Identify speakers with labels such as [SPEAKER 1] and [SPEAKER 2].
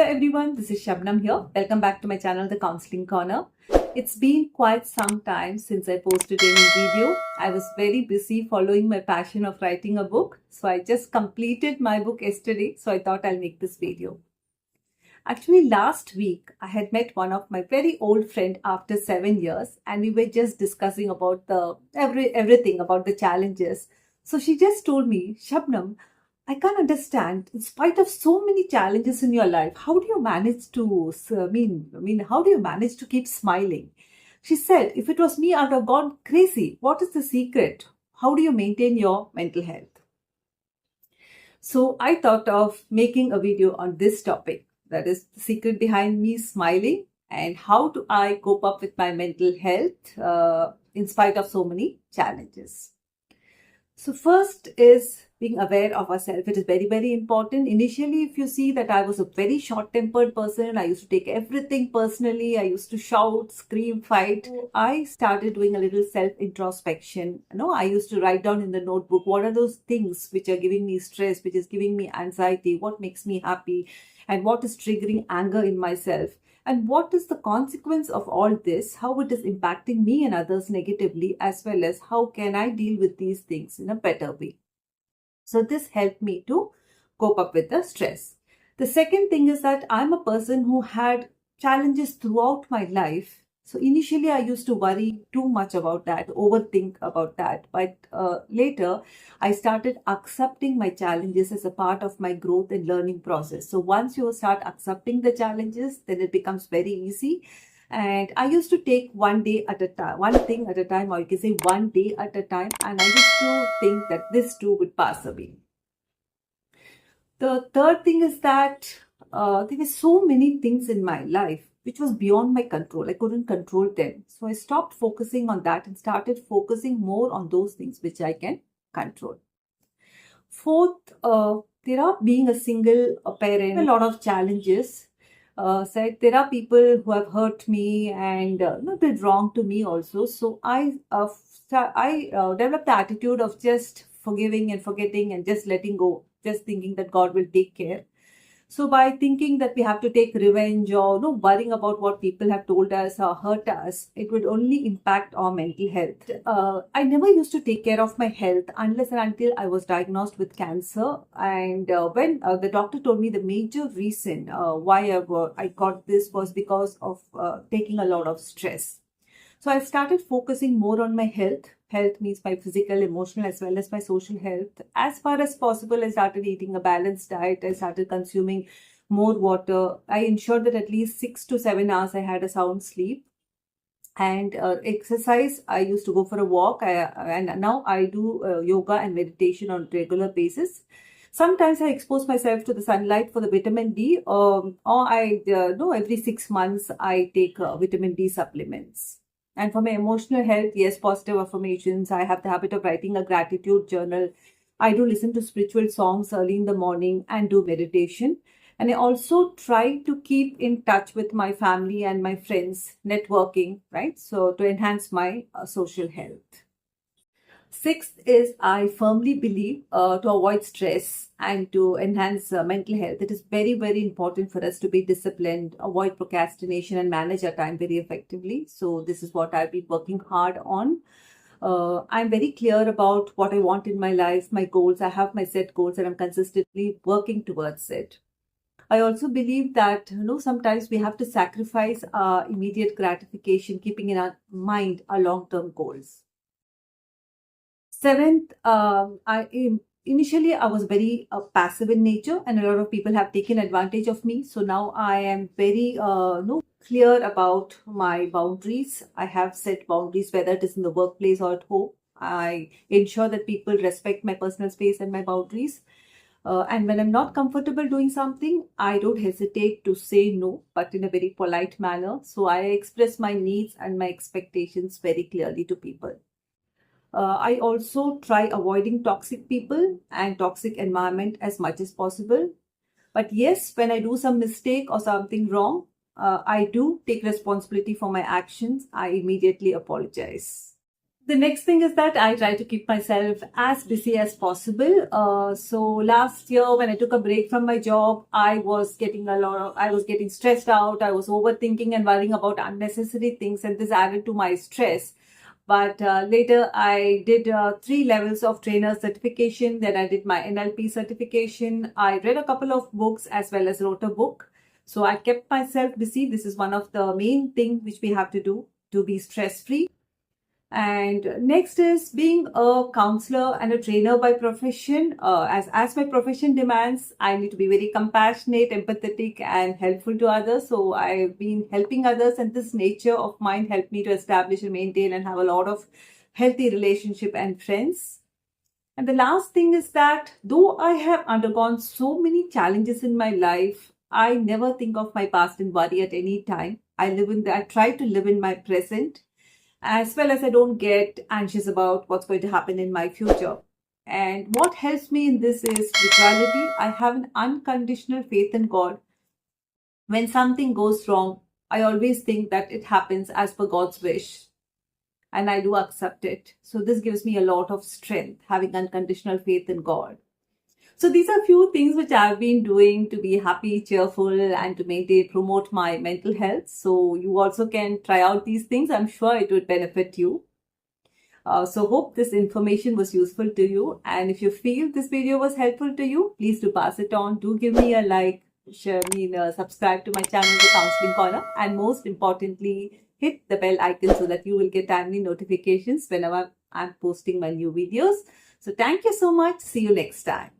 [SPEAKER 1] Hello everyone, this is Shabnam here. Welcome back to my channel, The Counseling Corner. It's been quite some time since I posted any video. I was very busy following my passion of writing a book. So I just completed my book yesterday. So I thought I'll make this video. Actually, last week I had met one of my very old friend after 7 years, and we were just discussing about everything about the challenges. So she just told me, Shabnam, I can't understand. In spite of so many challenges in your life, how do you manage to? How do you manage to keep smiling? She said, if it was me, I'd have gone crazy. What is the secret? How do you maintain your mental health? So I thought of making a video on this topic. That is the secret behind me smiling and how do I cope up with my mental health in spite of so many challenges. So first is being aware of ourselves. It is very, very important. Initially, if you see that I was a very short-tempered person, I used to take everything personally. I used to shout, scream, fight. I started doing a little self-introspection. I used to write down in the notebook, what are those things which are giving me stress, which is giving me anxiety, what makes me happy, and what is triggering anger in myself. And what is the consequence of all this, how it is impacting me and others negatively, as well as how can I deal with these things in a better way. So this helped me to cope up with the stress. The second thing is that I'm a person who had challenges throughout my life. So initially I used to worry too much about that, overthink about that. But later I started accepting my challenges as a part of my growth and learning process. So once you start accepting the challenges, then it becomes very easy. And I used to take one day at a time, one thing at a time, or you can say one day at a time. And I used to think that this too would pass away. The third thing is that there were so many things in my life which was beyond my control. I couldn't control them. So I stopped focusing on that and started focusing more on those things which I can control. Fourth, being a single parent, a lot of challenges. Said there are people who have hurt me and did wrong to me also. So I developed the attitude of just forgiving and forgetting and just letting go, just thinking that God will take care. So by thinking that we have to take revenge or worrying about what people have told us or hurt us, it would only impact our mental health. I never used to take care of my health unless and until I was diagnosed with cancer. And when the doctor told me the major reason why I got this was because of taking a lot of stress. So I started focusing more on my health. Health means my physical, emotional, as well as my social health. As far as possible, I started eating a balanced diet. I started consuming more water. I ensured that at least 6 to 7 hours I had a sound sleep. And exercise, I used to go for a walk. And now I do yoga and meditation on a regular basis. Sometimes I expose myself to the sunlight for the vitamin D, or I know every 6 months I take vitamin D supplements. And for my emotional health, yes, positive affirmations. I have the habit of writing a gratitude journal. I do listen to spiritual songs early in the morning and do meditation. And I also try to keep in touch with my family and my friends, networking, right? So to enhance my social health. Sixth is I firmly believe to avoid stress and to enhance mental health, it is very, very important for us to be disciplined, avoid procrastination and manage our time very effectively. So this is what I've been working hard on. I'm very clear about what I want in my life, my goals. I have my set goals and I'm consistently working towards it. I also believe that, sometimes we have to sacrifice our immediate gratification, keeping in our mind our long-term goals. Seventh, initially I was very passive in nature, and a lot of people have taken advantage of me. So now I am very clear about my boundaries. I have set boundaries, whether it is in the workplace or at home. I ensure that people respect my personal space and my boundaries. And when I'm not comfortable doing something, I don't hesitate to say no, but in a very polite manner. So I express my needs and my expectations very clearly to people. I also try avoiding toxic people and toxic environment as much as possible. But yes, when I do some mistake or something wrong, I do take responsibility for my actions. I immediately apologize. The next thing is that I try to keep myself as busy as possible. So last year when I took a break from my job, I was getting stressed out. I was overthinking and worrying about unnecessary things, and this added to my stress. But later I did 3 levels of trainer certification. Then I did my NLP certification. I read a couple of books as well as wrote a book. So I kept myself busy. This is one of the main things which we have to do to be stress free. And next is being a counselor and a trainer by profession. As my profession demands, I need to be very compassionate, empathetic, and helpful to others. So I've been helping others, and this nature of mine helped me to establish and maintain and have a lot of healthy relationship and friends. And the last thing is that though I have undergone so many challenges in my life, I never think of my past and worry at any time. I try to live in my present, as well as I don't get anxious about what's going to happen in my future. And what helps me in this is spirituality. I have an unconditional faith in God. When something goes wrong, I always think that it happens as per God's wish, and I do accept it. So this gives me a lot of strength, having unconditional faith in God. So these are few things which I've been doing to be happy, cheerful, and to promote my mental health. So you also can try out these things. I'm sure it would benefit you. So hope this information was useful to you. And if you feel this video was helpful to you, please do pass it on. Do give me a like, subscribe to my channel, The Counseling Corner. And most importantly, hit the bell icon so that you will get timely notifications whenever I'm posting my new videos. So thank you so much. See you next time.